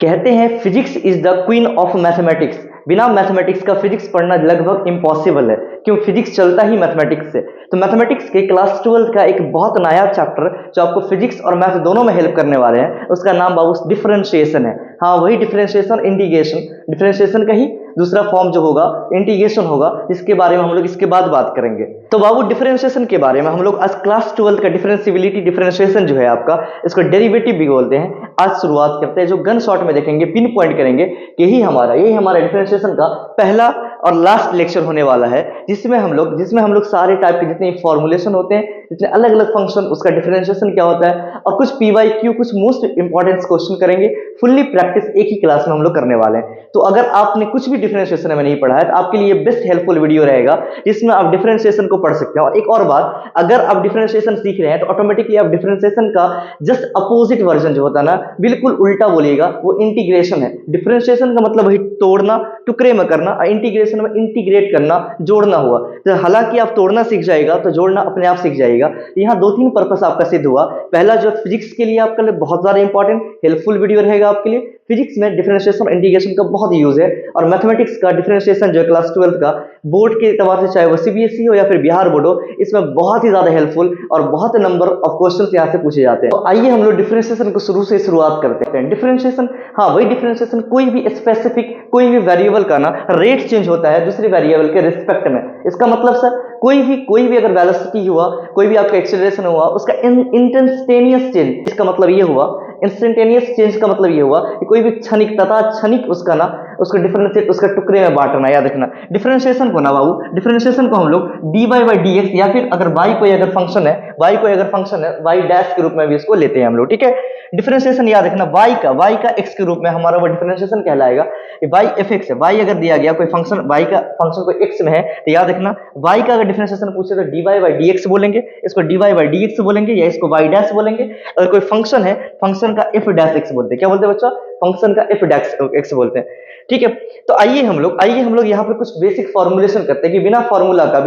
कहते हैं physics is the queen of mathematics. बिना मैथमेटिक्स का फिजिक्स पढ़ना लगभग इम्पॉसिबल है, क्यों फिजिक्स चलता ही मैथमेटिक्स से। तो मैथमेटिक्स के क्लास 12 का एक बहुत नायाब चैप्टर जो आपको फिजिक्स और मैथ दोनों में हेल्प करने वाले हैं, उसका नाम बाबू डिफरेंशिएशन है। हाँ, वही डिफरेंशिएशन, इंटीग्रेशन, डिफरेंशिएशन का ही दूसरा फॉर्म जो होगा इंटीग्रेशन होगा, जिसके बारे में हम लोग इसके बाद बात करेंगे। तो बाबू डिफरेंशिएशन के बारे में हम लोग आज क्लास 12 का डिफरेंशिएबिलिटी डिफरेंशिएशन जो है आपका, इसको डेरिवेटिव भी बोलते हैं, आज शुरुआत करते हैं। जो गन शॉट में देखेंगे, पिन पॉइंट करेंगे कि यही हमारा डिफरेंशिएशन का पहला और लास्ट लेक्चर होने वाला है, जिसमें हम लोग सारे टाइप के जितने फॉर्मुलेशन होते हैं, जितने अलग अलग फंक्शन, उसका डिफरेंशिएशन क्या होता है, और कुछ पीवाईक्यू, कुछ मोस्ट इंपॉर्टेंट क्वेश्चन करेंगे। फुल्ली प्रैक्टिस एक ही क्लास में हम लोग करने वाले हैं। तो अगर आपने कुछ भी डिफरेंशिएशन में नहीं पढ़ा है, तो आपके लिए बेस्ट हेल्पफुल वीडियो रहेगा, जिसमें आप डिफरेंशिएशन को पढ़ सकते हैं। और एक और बात, अगर आप डिफरेंशिएशन सीख रहे हैं तो ऑटोमेटिकली आप डिफरेंशिएशन का जस्ट अपोजिट वर्जन जो होता है ना, बिल्कुल उल्टा बोलिएगा, वो इंटीग्रेशन है। डिफरेंशिएशन का मतलब वही तोड़ना, टुकड़े में करना, और इंटीग्रेशन में इंटीग्रेट करना, जोड़ना हुआ। तो हालांकि आप तोड़ना सीख जाएगा तो जोड़ना अपने आप सीख जाएगा। यहाँ दो तीन पर्पस आपका सिद्ध हुआ। पहला, जो फिजिक्स के लिए आपके लिए बहुत ज्यादा इंपॉर्टेंट हेल्पफुल वीडियो रहेगा आपके लिए। फिजिक्स में डिफरेंशिएशन इंटीग्रेशन का बहुत यूज है, और मैथमेटिक्स का डिफरेंशिएशन जो है क्लास 12 का बोर्ड के एतबार से, चाहे वो सीबीएसई हो या फिर बिहार बोर्ड हो, इसमें बहुत ही ज्यादा हेल्पफुल और बहुत नंबर ऑफ क्वेश्चंस यहाँ से पूछे जाते हैं। तो आइए हम लोग डिफरेंशिएशन को शुरुआत करते हैं। डिफरेंशिएशन, हाँ वही डिफरेंशिएशन, कोई भी स्पेसिफिक, कोई भी वेरिएबल का ना रेट चेंज होता है दूसरे वेरिएबल के रिस्पेक्ट में। इसका मतलब सर, कोई भी अगर वेलोसिटी हुआ, कोई भी आपका एक्सेलरेशन हुआ, उसका इंस्टेंटेनियस चेंज, इसका मतलब ये हुआ, इंस्टेंटेनियस चेंज का मतलब ये हुआ कि कोई भी क्षणिक तथा क्षणिक उसका ना, उसको डिफरेंशिएट, उसका टुकड़े में बांटना। याद रखना डिफरेंशिएशन को ना बाबू, डिफरेंशिएशन को हम लोग dy बाई dx, या फिर अगर y कोई अगर फंक्शन है, y डैश के रूप में भी इसको लेते हैं हम लोग, ठीक है। डिफरेंशिएशन याद रखना, y का x के रूप में हमारा वो डिफरेंशिएशन कहलाएगा। y fx है, y अगर दिया गया कोई फंक्शन, y का फंक्शन कोई x में है, तो याद रखना y का अगर डिफरेंशिएशन पूछे तो dy बाई dx बोलेंगे, इसको dy बाई dx बोलेंगे, या इसको y डैश बोलेंगे। अगर कोई फंक्शन है, फंक्शन का f डैश x बोलते हैं। क्या बोलते हैं बच्चा? फंक्शन का f डैश x बोलते हैं, ठीक है। तो आइए हम लोग यहाँ पर कुछ बेसिक फॉर्मुलेशन करते हैं कि बिना फॉर्मूला का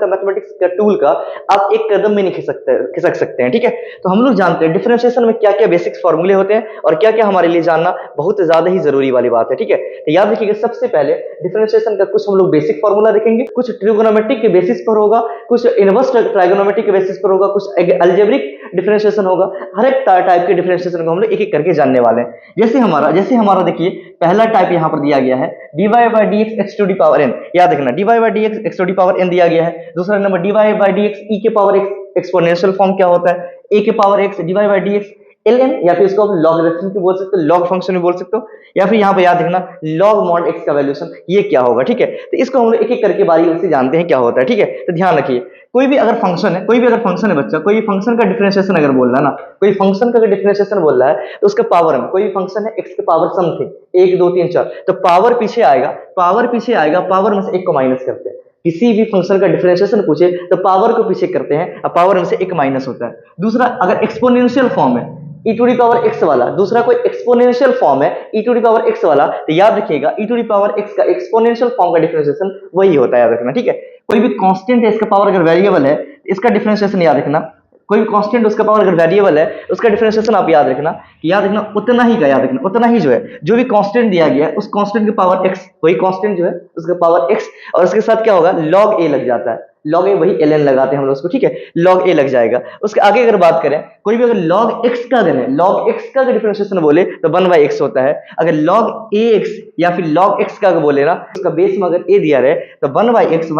मैथमेटिक्स का टूल का आप एक कदम में नहीं खिसक सकते हैं, ठीक है। तो हम लोग जानते हैं डिफरेंशिएशन में क्या क्या बेसिक फॉर्मूले होते हैं, और क्या क्या हमारे लिए जानना बहुत ज्यादा ही जरूरी वाली बात है, ठीक है। तो याद रखिएगा, सबसे पहले डिफरेंशिएशन का कुछ हम लोग बेसिक फॉर्मूला देखेंगे, कुछ ट्रिगोनोमेट्रिक के बेसिस पर होगा, कुछ इनवर्स ट्राइगोनोमेट्रिक के बेसिस पर होगा, कुछ अलजेब्रिक डिफरेंशिएशन होगा। हर एक टाइप के डिफरेंशिएशन को हम लोग एक एक करके जानने वाले हैं। जैसे हमारा देखिए, पहला टाइप यहाँ पर दिया गया है dy by dx x to the power n। याद रखना dy by dx x to the power n दिया गया है। दूसरा number dy by dx e के पावर x, एक्सपोनेंशियल फॉर्म क्या होता है, a के power x dy by dx ln, या फिर इसको आप लॉगरिथम भी बोल सकते हो, लॉग फंक्शन भी बोल सकते हो, या फिर यहाँ पे याद रखना लॉग मॉड x का वैल्यूएशन, ये क्या होगा, ठीक है। तो इसको हम लोग एक एक करके बारी से जानते हैं क्या होता है, ठीक है। तो ध्यान रखिए, कोई भी अगर फंक्शन है बच्चा, कोई फंक्शन का डिफरेंशिएशन अगर बोल रहा है ना, कोई फंक्शन का डिफरेंशिएशन बोल रहा है, तो उसके पावर में, कोई भी फंक्शन है x के पावर समथिंग, 1 2 3 4, तो पावर पीछे आएगा, पावर में से 1 को माइनस करते हैं। किसी भी फंक्शन का डिफरेंशिएशन पूछे तो पावर को पीछे करते हैं, और पावर में से 1 माइनस होता है। दूसरा, अगर एक्सपोनेंशियल फॉर्म है e to the power x वाला, दूसरा कोई एक्सपोनेंशियल फॉर्म है e to the power x वाला, तो याद रखिएगा e to the power x का एक्सपोनेंशियल फॉर्म का डिफरेंशिएशन वही होता है, याद रखना, ठीक है। कोई भी कांस्टेंट है, इसका पावर अगर वेरिएबल है, इसका डिफरेंशिएशन याद रखना। कोई भी कांस्टेंट, उसका पावर अगर वेरिएबल है, उसका डिफरेंशिएशन आप याद रखना उतना ही का, याद रखना उतना ही, जो भी कांस्टेंट दिया गया है उस कांस्टेंट की पावर x, वही कांस्टेंट जो है उसका पावर x, और उसके साथ क्या होगा, log a लग जाता है, log a वही ln लगाते हैं हम लोग उसको, ठीक है, log a लग जाएगा। उसके आगे अगर बात करें, कोई भी अगर log x का अगर है, log x का डिफरेंशिएशन बोले तो 1/x होता है। अगर log ax या फिर log x का बोले ना, उसका बेस में अगर a दिया रहे तो 1/x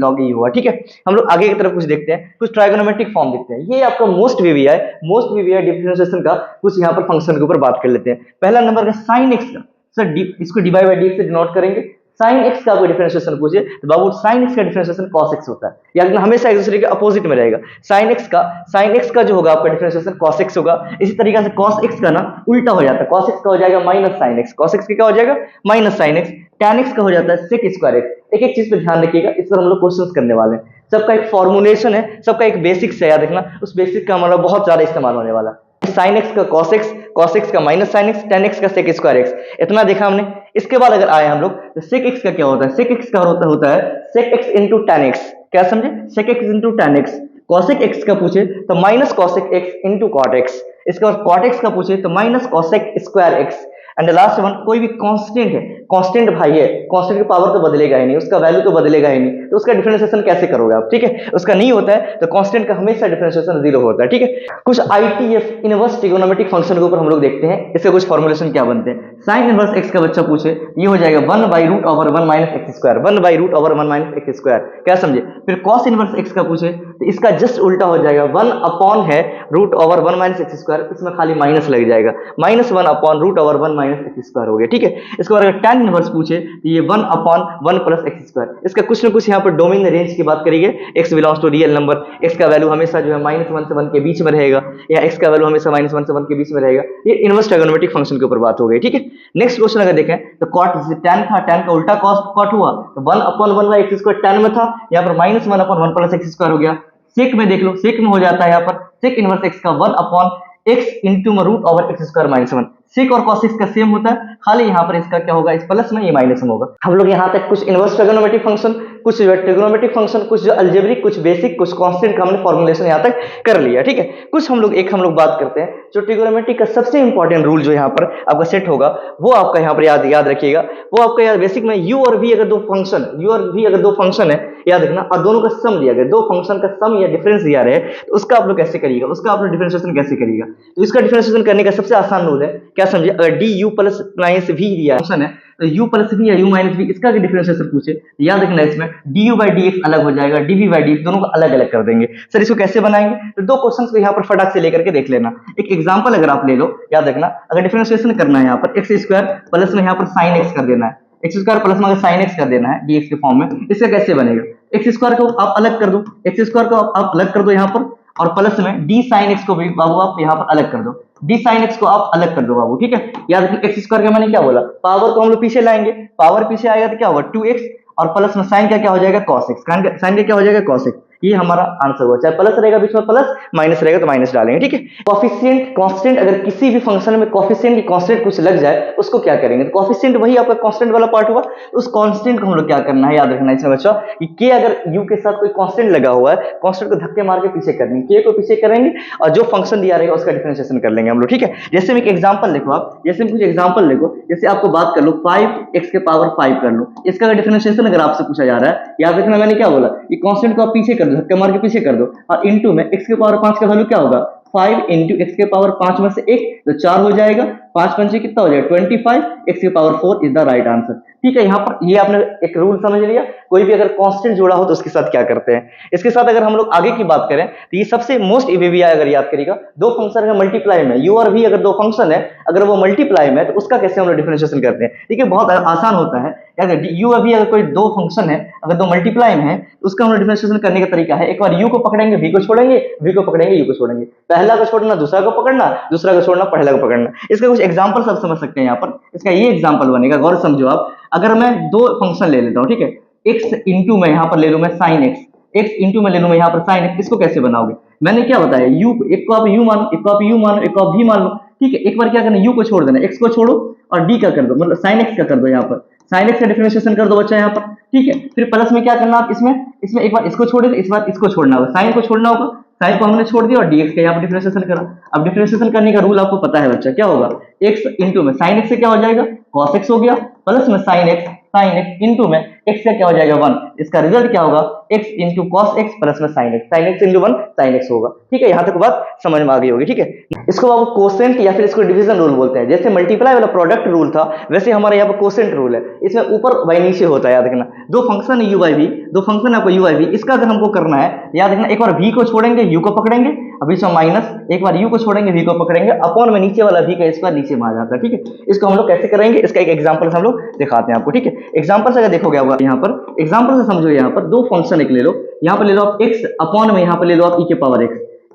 log a हुआ, ठीक है। हम लोग आगे की तरफ कुछ देखते हैं, कुछ ट्राइगोनोमेट्रिक फॉर्म देखते हैं। ये आपका मोस्ट वीवीआई डिफरेंशिएशन का कुछ यहाँ पर फंक्शन के ऊपर बात कर लेते हैं। पहला नंबर का sin x का, सर इसको dy बाई dx से डिनोट करेंगे। sin x का कोई डिफरेंशिएशन पूछे तो बाबू sin x का डिफरेंशिएशन cos x होता है, यानी हमेशा एक दूसरे के अपोजिट में रहेगा। sin x का जो होगा आपका डिफरेंशिएशन cos x होगा। इसी तरीके से cos x का ना उल्टा हो जाता है, cos x का हो जाएगा minus sin x, cos x का क्या हो जाएगा, minus sin x। tan x का हो जाता है sec स्क्वायर x। एक एक चीज पे ध्यान रखिएगा, इस पर हम लोग क्वेश्चंस करने वाले हैं। सबका एक फॉर्मुलेशन है, सबका एक बेसिक्स है, याद रखना उस बेसिक का हमारा बहुत ज्यादा इस्तेमाल होने वाला है। sin x का cos x का minus sin x, tan x का sec स्क्वायर x, इतना देखा हमने। इसके बाद अगर आए हम लोग तो sec x का क्या होता है, sec x का होता है sec x into tan x। क्या समझे, sec x into tan x। cosec x का पूछे तो minus cosec x into cot x। इसके बाद cot x का पूछे तो minus cosec square x। And the last one, कोई भी कांस्टेंट है, कांस्टेंट भाई है, कांस्टेंट की पावर तो बदलेगा ही नहीं, उसका वैल्यू तो बदलेगा ही नहीं, तो उसका डिफरेंशिएशन कैसे करोगे आप, ठीक है, उसका नहीं होता है तो कांस्टेंट का हमेशा डिफरेंशिएशन जीरो होता है, ठीक है। कुछ आईटीएफ इनवर्स ट्रिगोनोमेट्रिक फंक्शन के ऊपर हम लोग देखते हैं, इसके कुछ फॉर्मुलेशन क्या बनते हैं। साइन इनवर्स एक्स का बच्चा पूछे, ये हो जाएगा 1/√1 minus x square, 1/√1 minus x square, क्या समझे। फिर कॉस इनवर्स एक्स का पूछे तो इसका जस्ट उल्टा हो जाएगा, 1 अपॉन है √1 माइनस एक्स स्क्वायर, इसमें खाली माइनस लग जाएगा, -1 अपॉन √1 माइनस एक्स स्क्वायर हो गया, ठीक है। इसके बाद अगर tan इनवर्स पूछे तो ये 1 अपॉन 1 प्लस एक्स स्क्वायर, इसका कुछ ना कुछ यहाँ पर डोमेन रेंज की बात करेंगे, x belongs to real number, x का वैल्यू हमेशा जो है -1 से 1 के बीच में रहेगा, या x का वैल्यू हमेशा -1 से 1 के बीच में रहेगा। ये इनवर्स ट्रिगोनोमेट्रिक फंक्शन के ऊपर बात हो गई, ठीक है। नेक्स्ट क्वेश्चन अगर देखें तो cot, जैसे tan था, tan का उल्टा cot हुआ तो 1 upon 1 by x square tan में था, यहाँ पर -1 अपॉन 1 प्लस एक्स स्क्वायर हो गया। सेक में देख लो, सेक में हो जाता है यहाँ पर सेक इनवर्स एक्स का 1 upon x into √x square -1, सेक और कॉसिक्स का सेम होता है, खाली यहाँ पर इसका क्या होगा, इस प्लस में ये माइनस में होगा। हम लोग यहाँ तक कुछ इनवर्स ट्रिगोनोमेट्रिक फंक्शन, कुछ ट्रिगोनोमेट्रिक फंक्शन, कुछ जो अलजेब्रिक, कुछ बेसिक, कुछ कांस्टेंट का हमने फॉर्मुलेशन यहाँ तक कर लिया, ठीक है। कुछ हम लोग बात करते हैं जो ट्रिगोनोमेट्रिक का सबसे इंपॉर्टेंट रूल जो यहाँ पर आपका सेट होगा, वो आपका यहाँ पर याद रखिएगा। वो आपका यार बेसिक में u और v अगर दो फंक्शन है, याद रखना, और दोनों का सम दिया गया, दो फंक्शन का सम या डिफरेंस दिया रहे, तो उसका आप लोग कैसे करिएगा, उसका आप लोग डिफरेंशिएशन कैसे करिएगा। तो इसका डिफरेंशिएशन करने का सबसे आसान रूल है, क्या समझिए, अगर du प्लस माइनस v दिया फंक्शन है तो u प्लस v या u माइनस v, इसका डिफरेंशिएशन पूछे तो याद रखना इसमें du बाई dx अलग हो जाएगा, dv बाई dx, दोनों को अलग अलग कर देंगे। सर इसको कैसे बनाएंगे, तो दो क्वेश्चंस को यहाँ पर फटाक से लेकर के देख लेना। एक एग्जांपल अगर आप ले लो, याद रखना, अगर डिफरेंशिएशन करना है यहाँ पर एक्स स्क्वायर प्लस में यहाँ पर साइन एक्स कर देना है, एक्स स्क्वायर प्लस में अगर साइन एक्स कर देना है dx के फॉर्म में, इसका कैसे बनेगा, एक्स स्क्वायर को आप अलग कर दो, एक्स स्क्वायर को आप अलग कर दो यहाँ पर, और प्लस में डी साइन एक्स को भी बाबू आप यहाँ पर अलग कर दो, डी साइन एक्स को आप अलग कर दो बाबू, ठीक है। याद रखिए एक्स स्क्वायर का मैंने क्या बोला, पावर को हम लोग पीछे लाएंगे, पावर पीछे आएगा तो क्या होगा 2x, और प्लस में साइन का क्या हो जाएगा cos x, साइन का क्या हो जाएगा cos x, ये हमारा आंसर हुआ। चाहे प्लस रहेगा बीच में प्लस, माइनस रहेगा तो माइनस डालेंगे, ठीक है। कोफिशिएंट कांस्टेंट, अगर किसी भी फंक्शन में कोफिशिएंट की कांस्टेंट कुछ लग जाए उसको क्या करेंगे, तो कोफिशिएंट वही आपका कांस्टेंट वाला पार्ट हुआ, तो उस कांस्टेंट को हम लोग क्या करना है, याद रखना है इसमें बच्चों कि k अगर u के साथ कोई कांस्टेंट लगा हुआ है, कांस्टेंट को धक्के मार के पीछे करनी, k को पीछे करेंगे और जो फंक्शन दिया रहेगा उसका डिफरेंशिएशन कर लेंगे हम लोग, ठीक है। जैसे एक एग्जांपल देखो आप, जैसे कुछ एग्जांपल देखो, जैसे आपको बात कर लो 5x के पावर 5 कर लो, इसका अगर डिफरेंशिएशन अगर आपसे पूछा जा रहा है, याद रखना मैंने क्या बोला, ये कांस्टेंट को आप पीछे कर दो, धक्के मार के पीछे कर दो, और इनटू में x के पावर 5 का वैल्यू क्या होगा, 5 इंटू एक्स के पावर 5 में से 1 तो 4 हो जाएगा, 5 पंचे कितना हो जाएगा 25, एक्स के power 4 is the right answer, ठीक है। यहाँ पर ये आपने एक रूल समझ लिया, कोई भी अगर कांस्टेंट जुड़ा हो तो उसके साथ क्या करते हैं। इसके साथ अगर हम लोग आगे की बात करें तो ये सबसे मोस्ट ईवीवी अगर याद करिएगा, दो फंक्शन अगर मल्टीप्लाई में, u और v अगर दो फंक्शन है, अगर वो मल्टीप्लाई में, तो उसका कैसे हम लोग डिफरेंशिएशन करते हैं, ठीक है, बहुत आसान होता है। अगर u और v अगर कोई दो फंक्शन है, अगर दो मल्टीप्लाई में है, तो उसका हम लोग डिफरेंशिएशन करने का तरीका है, एक बार u को पकड़ेंगे, v को छोड़ेंगे, v को पकड़ेंगे, u को छोड़ेंगे, पहला को छोड़ना दूसरा को पकड़ना, दूसरा को छोड़ना पहला को पकड़ना। इसका कुछ एग्जांपल सब समझ सकते हैं यहाँ पर, इसका ये एग्जांपल बनेगा, गौर समझो आप। अगर मैं दो फंक्शन ले लेता हूँ, ठीक है, x इंटू में यहाँ पर ले लूं मैं साइन x, x इंटू में ले लूं मैं यहाँ पर साइन x, इसको कैसे बनाओगे, मैंने क्या बताया, u, एक को आप u मानो, एक को आप u मानो, एक को आप v मान लो, ठीक है। एक बार क्या करना, u को छोड़ देना, x को छोड़ो और d का कर दो, मतलब साइन x का कर दो, यहाँ पर साइन x का डिफरेंशिएशन कर दो बच्चा यहाँ पर, ठीक है। फिर प्लस में क्या करना आप, इसमें एक बार इसको छोड़े, इस बार इसको छोड़ना होगा, साइन को छोड़ना होगा, साइन को हमने छोड़ दिया और dx का यहाँ पर डिफरेंशिएशन करा। अब डिफरेंशिएशन करने का रूल आपको पता है बच्चा, क्या होगा, x इंटू में साइन x से क्या हो जाएगा cos x हो गया, प्लस में साइन x इंटू में x का क्या हो जाएगा 1, इसका रिजल्ट क्या होगा x into cos x plus में sine x into 1 sine x होगा, ठीक है। यहाँ तक बात समझ में आ गई होगी, ठीक है। इसको आप कोसेंट या फिर इसको डिवीजन रूल बोलते हैं। जैसे मल्टीप्लाई वाला प्रोडक्ट रूल था, वैसे हमारे यहाँ पर कोसेंट रूल है, इसमें ऊपर बाई नीचे होता है, याद रखना। दो फंक्शन है u बाई v, दो फंक्शन है आपको u बाई v, इसका अगर हमको करना है, याद रखना, एक बार v को छोड़ेंगे u को पकड़ेंगे, अभी इसमें माइनस, एक बार u को छोड़ेंगे v को पकड़ेंगे, अपॉन में नीचे वाला v का स्क्वायर नीचे में आ जाता है, ठीक है। इसको हम लोग कैसे करेंगे, इसका एक एग्जांपल हम लोग दिखाते हैं आपको, ठीक है। एग्जांपल से अगर देखोगे आप यहाँ पर, एग्जांपल से समझो, यहाँ पर दो फंक्शन एक ले लो, यहाँ पर ले लो आप x अपॉन में, यहाँ पर ले लो आप e के पावर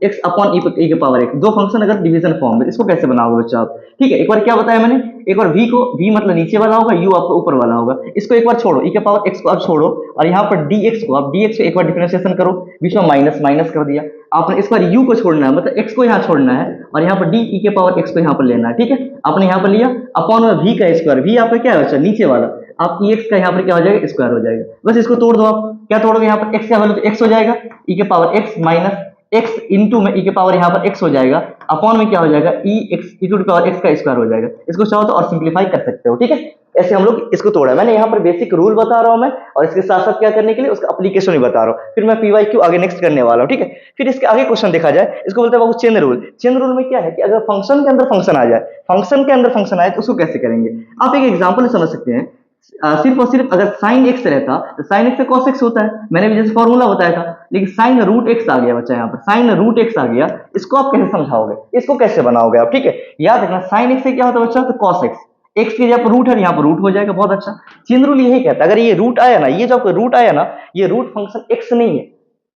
x अपॉन e के पावर x, दो फंक्शन अगर डिवीजन फॉर्म में, इसको कैसे बनाओगे बच्चा आप, ठीक है। एक बार क्या बताया मैंने, एक बार v मतलब नीचे वाला होगा, u आपका ऊपर वाला होगा, इसको एक बार छोड़ो, e के पावर x को आप छोड़ो, और यहाँ पर dx को एक बार डिफरेंशिएशन करो, बीच में माइनस कर दिया आपने, इस बार u को छोड़ना है, मतलब x को यहाँ छोड़ना है, और यहाँ पर d e के पावर x को यहाँ पर लेना है, ठीक है। आपने यहाँ पर लिया अपॉन में v का स्क्वायर, v आपका क्या है बच्चा नीचे वाला, आप ex का यहाँ पर क्या हो जाएगा स्क्वायर हो जाएगा, बस इसको तोड़ दो आप, क्या तोड़ोगे यहाँ पर x का वैल्यू तो x हो जाएगा, e के power x minus x into में e के पावर यहाँ पर x हो जाएगा, अपॉन में क्या हो जाएगा e x e to the power x का स्क्वायर हो जाएगा। इसको चाहो तो और सिंप्लीफाई कर सकते हो, ठीक है। ऐसे हम लोग इसको तोड़ा, मैंने यहाँ पर बेसिक रूल बता रहा हूँ मैं, और इसके साथ साथ क्या करने के लिए उसका एप्लीकेशन भी बता रहा हूँ, फिर मैं PYQ आगे नेक्स्ट करने वाला हूँ, ठीक है। फिर इसके आगे क्वेश्चन देखा जाए, इसको बोलते हैं बाबू चेन रूल। चेन रूल में क्या है कि अगर फंक्शन के अंदर फंक्शन आ जाए, फंक्शन के अंदर फंक्शन आए तो उसको कैसे करेंगे। आप एक एग्जाम्पल समझ सकते हैं, सिर्फ और सिर्फ अगर साइन एक्स रहता तो साइन एक्स से कॉस एक्स होता है, मैंने भी जैसे फॉर्मूला बताया था, लेकिन साइन रूट एक्स आ गया बच्चा, यहाँ पर साइन रूट एक्स आ गया, इसको आप कैसे समझाओगे, इसको कैसे बनाओगे आप, ठीक है। याद रखना साइन एक्स से क्या होता है बच्चा, तो कॉस एक्स, एक्स की जगह पर रूट है यहाँ पर रूट हो जाएगा, बहुत अच्छा। चेन रूल यही कहता है अगर ये रूट आया ना, ये जो आपको रूट आया ना, ये रूट फंक्शन एक्स नहीं है,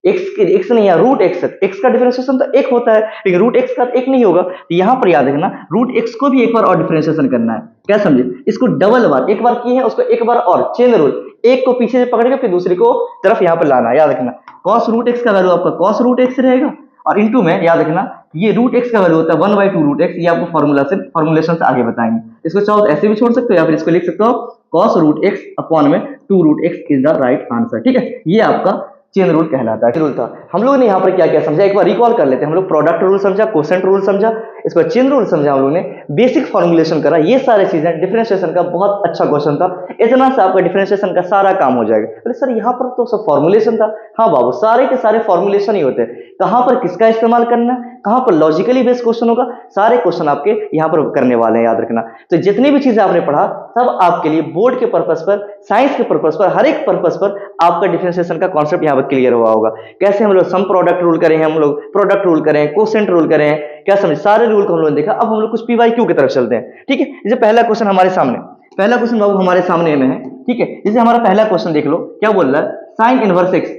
एक्स नहीं है, रूट एक्स है, एक्स का डिफरेंशिएशन तो एक होता है, लेकिन रूट एक्स का एक नहीं होगा। तो यहाँ पर याद रखना रूट एक्स को भी एक बार और डिफरेंशिएशन करना है, क्या समझे, इसको डबल बार, एक बार किए हैं उसको एक बार और, चेन रूल, एक को पीछे से पकड़ के फिर दूसरे को तरफ यहाँ पर लाना, याद रखना कॉस रूट एक्स का वैल्यू आपका कॉस रूट एक्स रहेगा, और इंटू में याद रखना ये रूट एक्स का वैल्यू होता है 1/2 रूट एक्स, ये आपको फॉर्मूलेशन से आगे बताएंगे। इसको चाहो ऐसे भी छोड़ सकते हो या फिर इसको लिख सकते हो cos रूट एक्स अपॉन में 2 root x is the right answer, ठीक है। ये आपका चेन रूल कहलाता है। रूल था, हम लोगों ने यहाँ पर क्या क्या समझा, एक बार रिकॉल कर लेते हैं। हम लोग प्रोडक्ट रूल समझा, कोसेंट रूल समझा, इस पर चेन रूल समझा, हम लोगों ने बेसिक फॉर्मुलेशन करा, ये सारी चीजें, डिफरेंशिएशन का बहुत अच्छा क्वेश्चन था, इतना से आपका डिफरेंशिएशन का सारा काम हो जाएगा। बोले सर यहाँ पर तो सब फॉर्मुलेशन था, हाँ बाबू सारे के सारे फॉर्मुलेशन ही होते हैं, कहाँ पर किसका इस्तेमाल करना है, कहाँ पर लॉजिकली बेस्ड क्वेश्चन होगा, सारे क्वेश्चन आपके यहाँ पर करने वाले हैं, याद रखना। तो जितनी भी चीजें आपने पढ़ा सब आपके लिए बोर्ड के पर्पस पर, साइंस के पर्पस पर, हर एक पर्पस पर आपका डिफरेंशिएशन का कॉन्सेप्ट यहाँ पर क्लियर हुआ होगा। कैसे हम लोग सम प्रोडक्ट रूल करें, हम लोग प्रोडक्ट रूल करें, कोसेंट रूल करें, क्या समझ, सारे रूल को हम लोग ने देखा। अब हम लोग कुछ PYQ की तरफ चलते हैं, ठीक है। जैसे पहला क्वेश्चन हमारे सामने, पहला क्वेश्चन बाबू हमारे सामने में है, ठीक है। जैसे हमारा पहला क्वेश्चन देख लो, क्या बोल रहा है, साइन इनवर्स एक्स।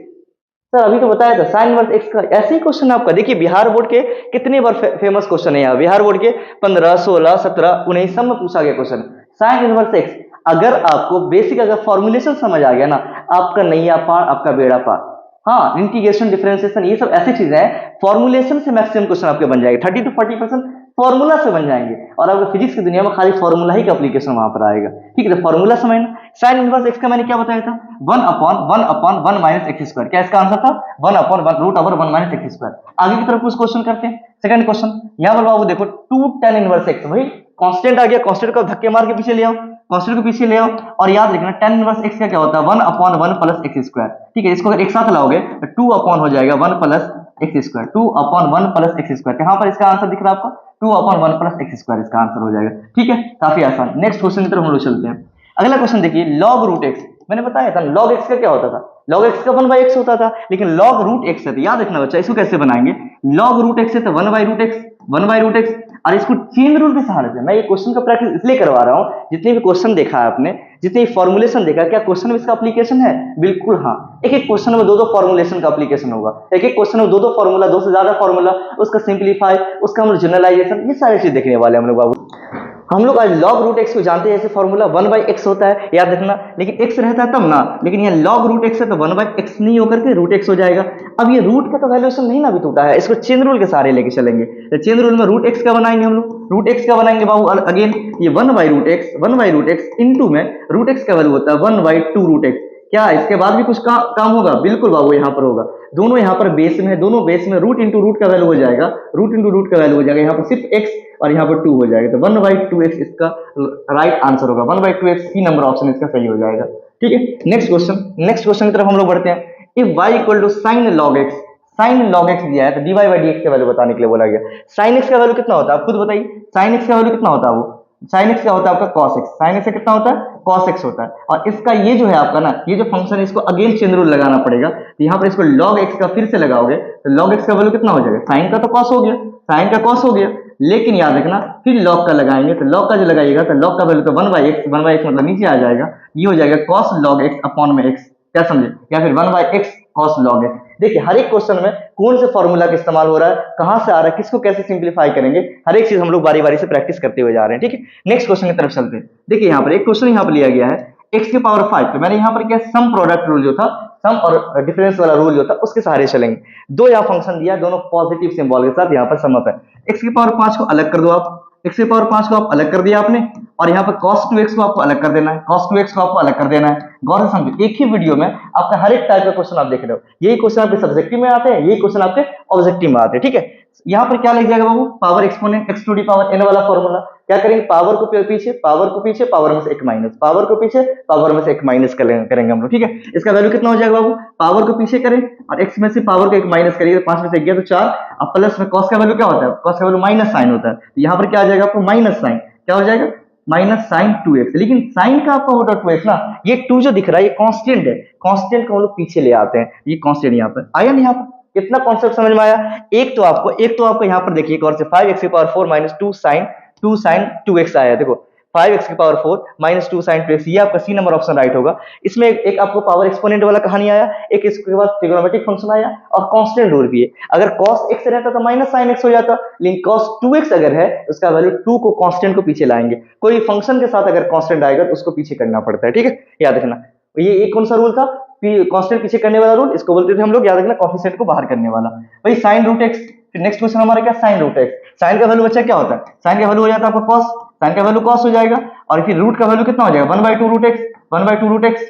सर अभी तो बताया था साइन इनवर्स एक्स का, ऐसे ही क्वेश्चन आपका देखिए बिहार बोर्ड के कितने बार फेमस क्वेश्चन है यहाँ, बिहार बोर्ड के 15, 16, 17, 19 सब में पूछा गया क्वेश्चन साइन इनवर्स एक्स। अगर आपको बेसिक अगर फॉर्मुलेशन समझ आ गया ना, आपका नैया पार, आपका बेड़ा पार। हाँ, इंटीग्रेशन, डिफरेंशिएशन, ये सब ऐसी चीजें हैं, फॉर्मुलेशन से मैक्सिमम क्वेश्चन आपके बन जाएंगे, 30 to 40% फॉर्मूला से बन जाएंगे, और आपको फिजिक्स की दुनिया में खाली फॉर्मूला ही का एप्लीकेशन वहां पर आएगा, ठीक है। तो फॉर्मूला समझना, साइन इनवर्स एक्स का मैंने क्या बताया था, 1/1/1 माइनस एक्स स्क्वायर, क्या इसका आंसर था 1/1 root over 1 minus x square. आगे की तरफ कुछ क्वेश्चन करते हैं। सेकंड क्वेश्चन यहाँ पर बाबू देखो 2 tan इनवर्स एक्स, भाई कांस्टेंट आ गया, कांस्टेंट को धक्के मार के पीछे ले आओ, कांस्टेंट को पीछे ले आओ, और याद रखना tan इनवर्स एक्स का क्या होता है 1/1 प्लस एक्स स्क्वायर, ठीक है। इसको अगर एक साथ लाओगे तो 2 अपॉन हो जाएगा 1 plus x square, 2/1 plus x square, यहाँ पर इसका आंसर दिख रहा है आपको 2/1 प्लस एक्स स्क्वायर इसका आंसर हो जाएगा, ठीक है। काफी आसान। नेक्स्ट क्वेश्चन की तरफ हम लोग चलते हैं। अगला क्वेश्चन देखिए, लॉग रूट एक्स, मैंने बताया था लॉग एक्स का क्या होता था, लॉग एक्स का 1/x होता था, लेकिन लॉग रूट एक्स है तो याद रखना बच्चा, इसको कैसे बनाएंगे, लॉग रूट एक्स है तो 1/√x, और इसको चेन रूल के सहारे से, मैं ये क्वेश्चन का प्रैक्टिस इसलिए करवा रहा हूँ, जितने भी क्वेश्चन देखा है आपने, जितने फॉर्मुलेशन देखा, क्या क्वेश्चन में इसका एप्लीकेशन है, बिल्कुल हाँ। एक एक क्वेश्चन में 2-2 फॉर्मुलेशन का एप्लीकेशन होगा, एक एक क्वेश्चन में 2-2 फॉर्मूला, 2 से ज्यादा फॉर्मूला, उसका सिंप्लीफाई, उसका हम लोग जनरलाइजेशन, ये सारी चीज देखने वाले हम लोग बाबू। हम लोग आज लॉग रूट एक्स को जानते हैं, जैसे फॉर्मूला 1/x होता है, याद रखना, लेकिन x रहता है तब ना, लेकिन यहाँ लॉग रूट एक्स है तो 1/x नहीं होकर के रूट एक्स हो जाएगा। अब ये रूट का तो वैल्यूएशन नहीं ना अभी टूटा है, इसको चेन रूल के सहारे लेके चलेंगे। तो चेन रूल में रूट एक्स का बनाएंगे हम लोग, रूट एक्स का बनाएंगे बाबू, अगेन ये 1/√x इंटू में रूट एक्स का वैल्यू होता है 1/2 रूट एक्स। क्या इसके बाद भी कुछ काम होगा, बिल्कुल बाबू यहाँ पर होगा, दोनों यहाँ पर बेस में है, दोनों बेस में रूट इंटू रूट का वैल्यू हो जाएगा, रूट इंटू रूट का वैल्यू हो जाएगा, यहाँ पर सिर्फ x और यहाँ पर 2 हो जाएगा, तो 1/2x इसका राइट आंसर होगा, 1/2x ही नंबर ऑप्शन इसका सही हो जाएगा, ठीक है। नेक्स्ट क्वेश्चन की तरफ हम लोग बढ़ते हैं। If y equal to sine log x दिया है तो dy/dx का वैल्यू बताने के लिए बोला गया। साइन एक्स का वैल्यू कितना होता है आप खुद बताइए, साइन एक्स का वैल्यू कितना होता है, वो साइन एक्स का होता है आपका कॉस एक्स, साइन एक्स कितना होता है कॉस एक्स होता है, और इसका ये जो है आपका ना, ये जो फंक्शन है इसको अगेन चेन रूल लगाना पड़ेगा, तो यहाँ पर इसको log x का फिर से लगाओगे तो log x का वैल्यू कितना हो जाएगा, साइन का तो कॉस हो गया, साइन का कॉस हो गया, लेकिन याद रखना फिर log का लगाएंगे, तो log का जो लगाइएगा तो log का वैल्यू तो 1/x मतलब नीचे आ जाएगा, ये हो जाएगा cos log x अपॉन में x, क्या समझे, या फिर 1/x cos log x। देखिए हर एक क्वेश्चन में कौन से फॉर्मूला का इस्तेमाल हो रहा है, कहां से आ रहा है, किसको कैसे सिंप्लीफाई करेंगे, हर एक चीज हम लोग बारी बारी से प्रैक्टिस करते हुए जा रहे हैं, ठीक है। नेक्स्ट क्वेश्चन की तरफ चलते हैं। देखिए यहाँ पर एक क्वेश्चन यहाँ पर लिया गया है x की पावर 5, तो मैंने यहाँ पर क्या सम प्रोडक्ट रूल जो था, सम और डिफरेंस वाला रूल जो था उसके सहारे चलेंगे। दो यहाँ फंक्शन दिया, दोनों पॉजिटिव सिंबल के साथ यहाँ पर सम अप है, x की पावर 5 को अलग कर दो आप, x की पावर 5 को आप अलग कर दिया आपने, और यहाँ पर cos 2x को आपको अलग कर देना है, cos 2x को आपको अलग कर देना है। गौर से समझो, एक ही वीडियो में आपका हर एक टाइप का क्वेश्चन आप देख रहे हो। यही क्वेश्चन आपके सब्जेक्टिव में आते हैं, यही क्वेश्चन आपके ऑब्जेक्टिव में आते हैं, ठीक है। यहाँ पर क्या लिख जाएगा बाबू, power exponent x to the power n वाला फॉर्मूला। क्या करेंगे, पावर को पीछे, पावर को पीछे, पावर में से एक माइनस, पावर को पीछे, पावर में से एक माइनस करेंगे हम लोग, ठीक है। इसका वैल्यू कितना हो जाएगा बाबू, पावर को पीछे करें और x में से पावर को एक माइनस करिए, तो 5 में से 1 गया तो 4, अब प्लस में cos का वैल्यू क्या होता है, cos का वैल्यू माइनस साइन होता है, तो यहाँ पर क्या आ जाएगा आपको माइनस साइन, क्या हो जाएगा माइनस साइन 2x। लेकिन साइन का आपका होता 2x ना, ये 2 जो दिख रहा है ये कांस्टेंट है, कांस्टेंट को हम लोग पीछे ले आते हैं, ये कांस्टेंट यहाँ पर आया नहीं। यहाँ पर कितना कॉन्सेप्ट समझ में आया। एक तो आपको यहाँ पर देखिए और से 5x की पावर 4 माइनस 2 साइन 2x आया, देखो 5x की पावर 4 माइनस 2 साइन 2x, ये आपका सी नंबर ऑप्शन राइट होगा। इसमें एक आपको पावर एक्सपोनेंट वाला कहानी आया, एक इसके बाद ट्रिग्नोमेट्रिक फंक्शन आया और कांस्टेंट रूल भी है। अगर cos x रहता तो माइनस साइन x हो जाता, लेकिन cos 2x अगर है उसका वैल्यू 2 को कांस्टेंट को पीछे लाएंगे। कोई फंक्शन के साथ अगर कांस्टेंट आएगा तो उसको पीछे करना पड़ता है, ठीक है, याद रखना। ये कौन सा रूल था, कांस्टेंट पीछे करने वाला रूल, इसको बोलते थे हम लोग, याद रखना, कोएफिशिएंट को बाहर करने वाला। भाई साइन रूट एक्स, फिर नेक्स्ट क्वेश्चन हमारा क्या, साइन रूट एक्स। साइन का वैल्यू बच्चा क्या होता है, साइन का वैल्यू हो जाता है आपका cos, साइन का वैल्यू cos हो जाएगा, और फिर रूट का वैल्यू कितना हो जाएगा 1/2 रूट एक्स, 1/2 रूट एक्स,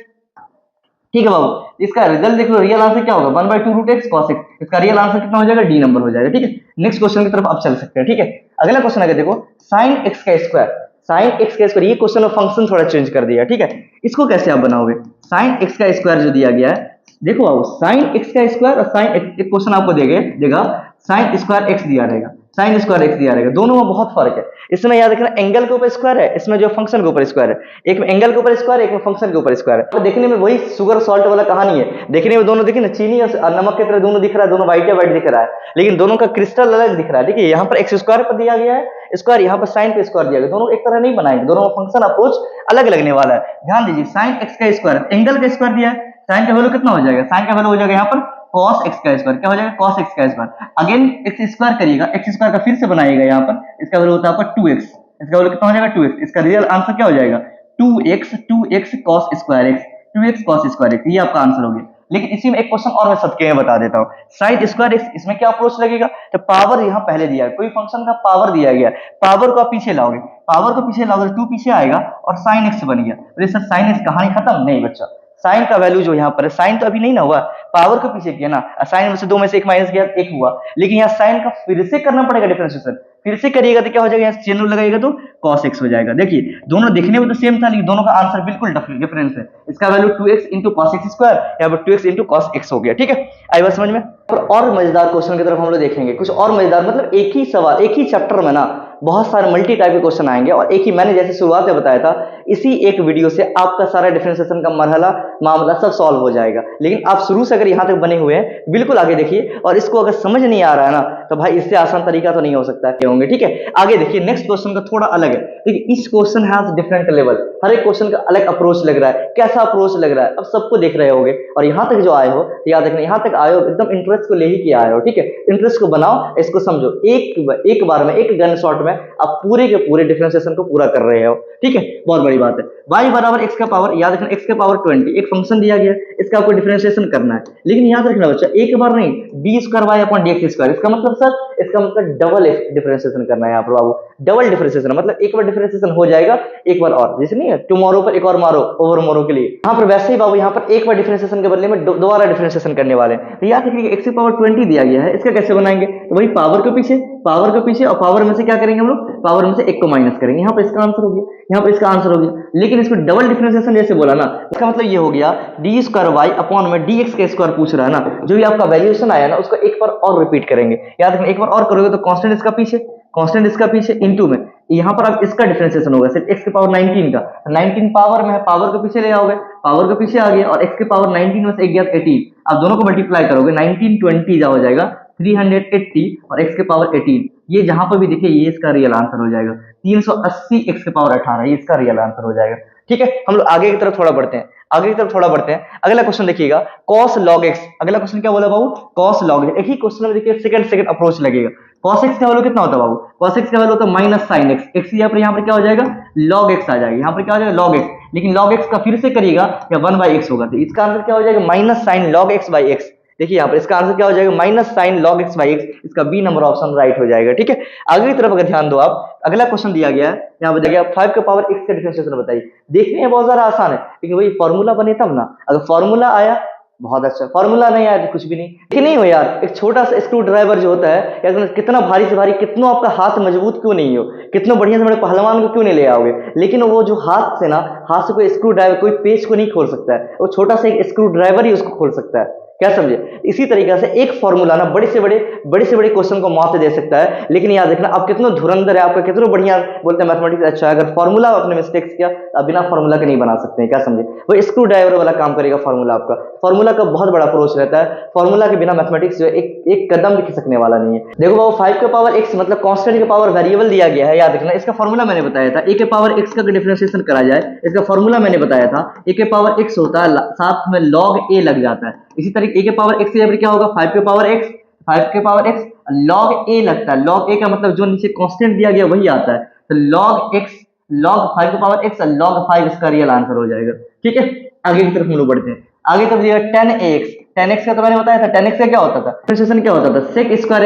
ठीक है बाबू। इसका रिजल्ट देख लो, रियल आंसर क्या होगा 1/2 रूट एक्स cos x, इसका रियल आंसर कितना हो जाएगा डी नंबर हो जाएगा, ठीक है। नेक्स्ट क्वेश्चन की तरफ आप चल सकते हैं, ठीक है। अगला क्वेश्चन अगर देखो, साइन एक्स का स्क्वायर, साइन एक्स का स्क्वायर, ये क्वेश्चन में फंक्शन थोड़ा चेंज कर दिया, ठीक है। इसको कैसे आप बनाओगे, साइन एक्स का स्क्वायर जो दिया गया है, देखो बाबू साइन एक्स का स्क्वायर और साइन एक्स, एक क्वेश्चन आपको देगा साइन स्क्वायर एक्स दिया रहेगा, साइन स्क्वायर एक्स दिया रहेगा, दोनों में बहुत फर्क है। इसमें याद रखना एंगल के ऊपर स्क्वायर है, इसमें जो फंक्शन के ऊपर स्क्वायर है, एक में एंगल के ऊपर स्क्वायर है, एक में फंक्शन के ऊपर स्क्वायर है। तो देखने में वही शुगर सॉल्ट वाला कहानी है, देखने में दोनों देखिए ना चीनी और नमक की तरह दोनों दिख रहा है, दोनों व्हाइट व्हाइट दिख रहा है, लेकिन दोनों का क्रिस्टल अलग दिख रहा है। देखिए यहाँ पर एक्स स्क्वायर पर दिया गया है स्क्वायर, यहाँ पर साइन पे स्क्वायर दिया गया, दोनों एक तरह नहीं बनाएंगे, दोनों का फंक्शन अप्रोच अलग लगने वाला है। ध्यान दीजिए, साइन एक्स का स्क्वायर, एंगल का स्क्वायर दिया है, साइन का वैल्यू कितना हो जाएगा, साइन का वैल्यू हो जाएगा यहाँ पर cos x का स्क्वायर, क्या हो जाएगा cos x का स्क्वायर, अगेन x स्क्वायर करिएगा, x स्क्वायर का फिर से बनाइएगा, यहाँ पर इसका वैल्यू होता है आपका 2x, इसका वैल्यू कितना हो जाएगा 2x, इसका रियल आंसर क्या हो जाएगा 2x cos square x, 2x cos square x, ये आपका आंसर हो गया। लेकिन इसी में एक क्वेश्चन और मैं सबके में बता देता हूँ, साइन स्क्वायर x, इसमें क्या अप्रोच लगेगा, तो पावर यहाँ पहले दिया है, कोई फंक्शन का पावर दिया गया, पावर को आप पीछे लाओगे, पावर को पीछे लाओगे तो 2 पीछे आएगा और साइन x बन गया, तो सर साइन x कहानी खत्म नहीं बच्चा। साइन का वैल्यू जो यहाँ पर है, साइन तो अभी नहीं ना हुआ, पावर को पीछे किया ना, साइन में से 2 में से 1 माइनस किया 1 हुआ, लेकिन यहाँ साइन का फिर से करना पड़ेगा डिफरेंशिएशन, फिर से करिएगा तो क्या हो जाएगा, यहाँ चेन रूल लगाइएगा तो cos x हो जाएगा। देखिए दोनों देखने में तो सेम था, लेकिन दोनों का आंसर बिल्कुल डिफरेंस है। इसका value 2x into cos x square, यहाँ पर 2x इंटू cos x हो गया, ठीक है। आई बात समझ में। और मजेदार क्वेश्चन की तरफ हम लोग देखेंगे, कुछ और मजेदार, मतलब एक ही सवाल, एक ही चैप्टर में ना बहुत सारे मल्टी टाइप के क्वेश्चन आएंगे, और एक ही, मैंने जैसे शुरुआत में बताया था, इसी एक वीडियो से आपका सारा डिफरेंशिएशन का मरहला मामला सब सॉल्व हो जाएगा। लेकिन आप शुरू से अगर यहाँ तक बने हुए हैं, बिल्कुल आगे देखिए, और इसको अगर समझ नहीं आ रहा है ना, तो भाई इससे आसान तरीका तो नहीं हो सकता है होंगे, ठीक है। आगे देखिए, नेक्स्ट क्वेश्चन का थोड़ा अलग है, देखिए इस क्वेश्चन हैज डिफरेंट लेवल, हर एक क्वेश्चन का अलग अप्रोच लग रहा है, कैसा अप्रोच लग रहा है अब सबको देख रहे होगे, और यहाँ तक जो आए हो, याद रखना यहाँ तक आए हो एकदम इंटरेस्ट को ले ही के आए हो, ठीक है। इंटरेस्ट को बनाओ, इसको समझो, एक बार में, एक गन शॉट में आप पूरे के पूरे डिफरेंशिएशन को पूरा कर रहे हो, ठीक है, बहुत बड़ी बात है। y बराबर x का पावर, याद रखना x का पावर 20, एक फंक्शन दिया गया, इसका आपको डिफरेंशिएशन करना है, लेकिन याद रखना बच्चा एक बार नहीं, d square y upon dx square, इसका मतलब सर, इसका मतलब डबल डिफरेंशिएशन करना है यहाँ पर बाबू, डबल डिफरेंशिएशन, मतलब एक बार डिफरेंशिएशन हो जाएगा, एक बार और, जैसे नहीं है टुमारो पर एक और मारो, ओवर मोरो के लिए, यहाँ पर वैसे ही बाबू यहाँ पर एक बार डिफरेंशिएशन के बदले में दोबारा डिफरेंशिएशन करने वाले हैं। तो याद रखिए x की पावर 20 दिया गया है, इसका कैसे बनाएंगे, तो वही पावर के पीछे, पावर के पीछे, और पावर में से क्या करेंगे हम लोग, पावर में से 1 को माइनस करेंगे, यहाँ पर इसका आंसर हो गया, यहाँ पर इसका आंसर हो गया। लेकिन इसको डबल डिफरेंशिएशन जैसे बोला ना, इसका मतलब ये हो गया डी स्क्वायर वाई अपॉन में डी एक्स का स्क्वायर पूछ रहा है ना, जो भी आपका वैल्यूएशन आया ना उसको एक बार और रिपीट करेंगे, याद रखना एक बार और करोगे तो कांस्टेंट इसका पीछे, कांस्टेंट इसका पीछे इनटू में, यहाँ पर आप इसका डिफरेंशिएशन होगा सिर्फ x की पावर 19 का, 19 पावर में है, पावर के पीछे ले आओगे, पावर के पीछे आ गया, और x की पावर 19 में से 1 गया 18, आप दोनों को मल्टीप्लाई करोगे, 19 20 जा हो जाएगा 380, और x के पावर 18, ये जहां पर भी देखिए ये इसका रियल आंसर हो जाएगा, 380 x के पावर 18, ये इसका रियल आंसर हो जाएगा, ठीक है। हम लोग आगे की तरफ थोड़ा बढ़ते हैं, आगे की तरफ थोड़ा बढ़ते हैं। अगला क्वेश्चन देखिएगा, cos log x, अगला क्वेश्चन क्या बोला बाबू, cos log x, एक ही क्वेश्चन में देखिए सेकंड अप्रोच लगेगा। cos x का वैल्यू कितना होता है बाबू, cos x का वैल्यू होता है माइनस साइन x, x यहाँ पर क्या हो जाएगा log x आ जाएगा, यहाँ पर क्या हो जाएगा log x, लेकिन log x का फिर से करिएगा या 1/x होगा, तो इसका आंसर क्या हो जाएगा माइनस साइन log x/x। देखिए यहाँ पर इसका आंसर क्या हो जाएगा, minus sign log x by x, इसका बी नंबर ऑप्शन राइट हो जाएगा। ठीक है, आगे की तरफ अगर ध्यान दो आप, अगला क्वेश्चन दिया गया है यहाँ पर देखिए 5 के पावर x का डिफरेंशिएशन बताइए। देखने में बहुत ज्यादा आसान है, लेकिन वही फॉर्मूला बने तब ना, अगर फॉर्मूला आया बहुत अच्छा, फॉर्मूला नहीं आया तो कुछ भी नहीं। लेकिन नहीं हो यार, एक छोटा सा स्क्रू ड्राइवर जो होता है यार, कितना भारी से भारी, कितना आपका हाथ मजबूत क्यों नहीं हो, कितना बढ़िया से बड़े पहलवान को क्यों नहीं ले आओगे, लेकिन वो जो हाथ से ना, हाथ से कोई स्क्रू ड्राइवर कोई पेच को नहीं खोल सकता है, वो छोटा सा एक स्क्रू ड्राइवर ही उसको खोल सकता है। क्या समझे, इसी तरीके से एक फॉर्मूला ना बड़े से बड़े क्वेश्चन को मौत दे सकता है। लेकिन याद रखना, आप कितना धुरंधर है, आपका कितना बढ़िया बोलते हैं मैथमेटिक्स अच्छा है, अगर फॉर्मूला आपने मिस्टेक्स किया तो आप बिना फॉर्मूला के नहीं बना सकते हैं। क्या समझे, वो स्क्रू ड्राइवर वाला काम करेगा फॉर्मूला आपका। फॉर्मूला का बहुत बड़ा अप्रोच रहता है, फॉर्मूला के बिना मैथमेटिक्स जो है एक कदम भी खिसकने वाला नहीं है। देखो वो 5 के पावर x मतलब कांस्टेंट के पावर वेरिएबल दिया गया है, याद रखना। इसका फॉर्मूला मैंने बताया था, a के पावर x का डिफरेंशिएशन करा जाए, इसका फॉर्मूला मैंने बताया था, a के पावर x होता है, साथ में log a लग जाता है। इसी तरीके a के पावर x से क्या होगा, 5 के पावर x log a लगता है। log a का मतलब जो नीचे कांस्टेंट दिया गया वही आता है, तो log 5 के पावर x log 5 इसका रियल आंसर हो जाएगा। ठीक है, आगे की तरफ हम लोग बढ़ते हैं। आगे तरफ दिया 10x का तो मैंने बताया था, 10x का क्या होता था, डिफरेंशिएशन क्या होता था, sec स्क्वायर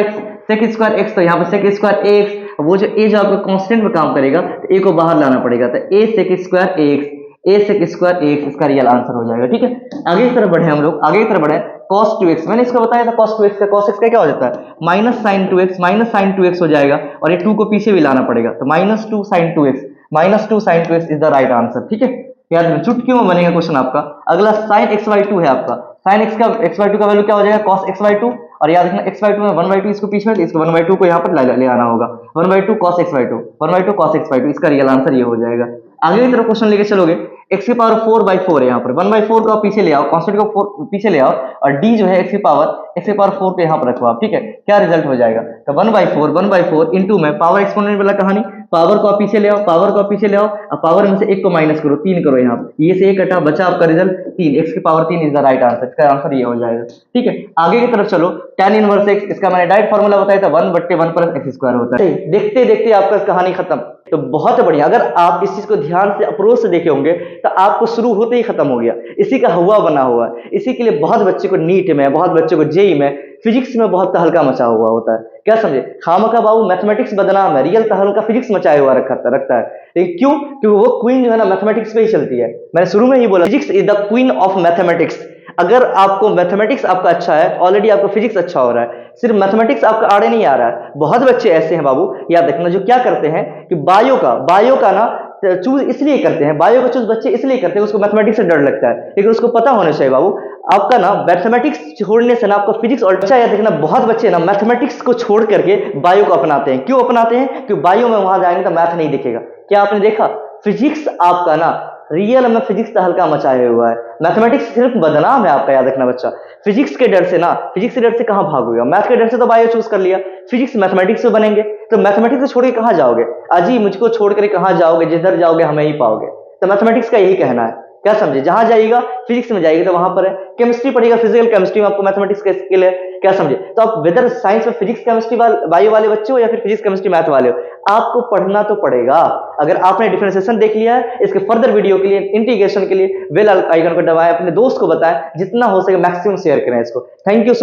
x, तो यहाँ पर sec स्क्वायर ax, वो जो a जो आपका कांस्टेंट में काम करेगा तो a को बाहर लाना पड़ेगा, तो a sec स्क्वायर ax इसका रियल आंसर हो जाएगा। ठीक है, आगे की तरफ बढ़े हम लोग, आगे की तरफ बढ़े cos 2x, मैंने इसको बताया था cos 2x का, cos x का क्या हो जाता है, माइनस साइन 2x हो जाएगा, और ये 2 को पीछे भी लाना पड़ेगा, तो -2 sin 2x is the right answer. ठीक है, याद रखना चुटकियों में बनेगा क्वेश्चन आपका। अगला sin x/2 है आपका, sin x/2 का वैल्यू क्या हो जाएगा, cos x/2, और याद रखना x/2 में 1/2 इसको पीछे में, तो इसको 1/2 को यहाँ पर ले आना होगा, 1/2 cos x/2 इसका रियल आंसर ये हो जाएगा। आगे की तरफ क्वेश्चन लेके चलोगे, x की पावर 4/4 है यहाँ पर, 1/4 को आप पीछे ले आओ, कांस्टेंट को पीछे ले आओ, और d जो है x की पावर 4 को यहाँ पर रखो आप। ठीक है, क्या रिजल्ट हो जाएगा, तो 1/4 इंटू में पावर एक्सपोनेंट वाला कहानी, पावर को आप पीछे ले आओ, और पावर में से 1 को माइनस करो, 3 करो, यहाँ पर ये से 1 हटा, बचा आपका रिजल्ट 3, x की power 3 is the right answer, इसका आंसर ये हो जाएगा। ठीक है, आगे की तरफ चलो, tan इनवर्स x, इसका मैंने डायरेक्ट फॉर्मूला बताया था, 1/1 प्लस x स्क्वायर होता है। देखते देखते आपका कहानी खत्म, तो बहुत बढ़िया, अगर आप इस चीज को ध्यान से अप्रोच से देखे होंगे तो आपको शुरू होते ही खत्म हो गया, इसी का हुआ बना हुआ है। इसी के लिए बहुत बच्चे को नीट में, बहुत बच्चे को जेई में, फिजिक्स में बहुत तहलका मचा हुआ होता है। क्या समझे, खामखा बाबू मैथमेटिक्स बदनाम है, रियल तहलका फिजिक्स मचाए हुआ रखता है। लेकिन क्यों, क्योंकि वो क्वीन जो है ना मैथमेटिक्स पे ही चलती है। मैंने शुरू में ही बोला, physics is the queen of mathematics. अगर आपको मैथमेटिक्स आपका अच्छा है, ऑलरेडी आपको फिजिक्स अच्छा हो रहा है, सिर्फ मैथमेटिक्स आपका आड़े नहीं आ रहा है। बहुत बच्चे ऐसे हैं बाबू, याद रखना, जो क्या करते हैं कि बायो का ना चूज इसलिए करते हैं, बायो का चूज बच्चे इसलिए करते हैं, उसको मैथमेटिक्स से डर लगता है, लेकिन उसको पता होना चाहिए बाबू, आपका ना मैथमेटिक्स छोड़ने से ना आपका फिजिक्स और अच्छा। याद रखना, बहुत बच्चे ना मैथमेटिक्स को छोड़ करके बायो को अपनाते हैं। क्यों अपनाते हैं, क्योंकि बायो में वहां जाएंगे तो मैथ नहीं दिखेगा। क्या आपने देखा, फिजिक्स आपका ना रियल में फिजिक्स का हल्का मचाए हुआ है, मैथमेटिक्स सिर्फ बदनाम है आपका। याद रखना बच्चा, फिजिक्स के डर से कहां भागोगे, मैथ के डर से तो बायो चूज कर लिया, फिजिक्स मैथमेटिक्स से बनेंगे, तो मैथमेटिक्स से छोड़ के कहां जाओगे, अजी मुझको छोड़ कर कहां जाओगे, जिधर जाओगे हमें ही पाओगे। तो मैथमेटिक्स का यही कहना है। क्या समझे, जहां जाइएगा फिजिक्स में जाइएगा तो वहां पर है, केमिस्ट्री पढ़िएगा, फिजिकल केमिस्ट्री में आपको मैथमेटिक्स का स्किल है। क्या समझे, तो आप वेदर साइंस में फिजिक्स केमिस्ट्री बायो वाले बच्चे हो या फिर फिजिक्स केमिस्ट्री मैथ वाले हो, आपको पढ़ना तो पड़ेगा। अगर आपने डिफरेंशिएशन देख लिया है, इसके फर्दर वीडियो के लिए, इंटीग्रेशन के लिए बेल आइकन को दबाएं, अपने दोस्त को बताएं, जितना हो सके मैक्सिमम शेयर करें इसको। Thank you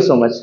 so much.